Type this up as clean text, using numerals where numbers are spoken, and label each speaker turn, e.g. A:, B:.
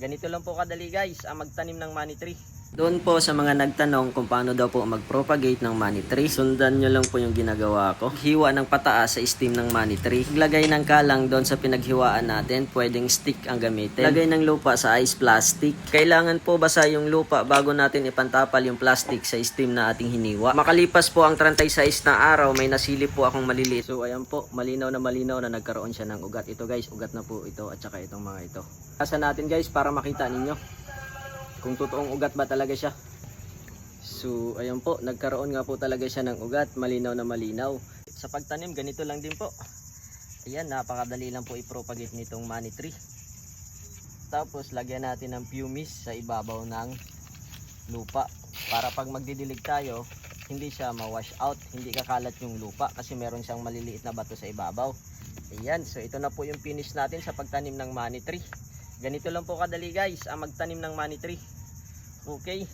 A: Ganito lang po kadali guys ang magtanim ng money tree. Doon po sa mga nagtanong kung paano daw po mag-propagate ng money tree, sundan nyo lang po yung ginagawa ko. Hiwa ng pataas sa stem ng money tree. Lagay ng kalang doon sa pinaghiwaan natin, pwedeng stick ang gamitin. Lagay ng lupa sa ice plastic. Kailangan po basa yung lupa bago natin ipantapal yung plastic sa stem na ating hiniwa. Makalipas po ang 36 na araw, may nasilip po akong maliliit. So ayan po, malinaw na nagkaroon siya ng ugat. Ito guys, ugat na po ito at saka itong mga ito. Asa natin guys para makita ninyo kung totoong ugat ba talaga siya. So ayan po, nagkaroon nga po talaga siya ng ugat, malinaw na malinaw. Sa pagtanim ganito lang din po. Ayan, napakadali lang po i-propagate nitong money tree. Tapos lagyan natin ng pumice sa ibabaw ng lupa para pag magdidilig tayo hindi siya ma-wash out, hindi kakalat yung lupa kasi meron siyang maliliit na bato sa ibabaw. Ayan, so ito na po yung finish natin sa pagtanim ng money tree. Ganito lang po kadali guys ang magtanim ng money tree. Okay.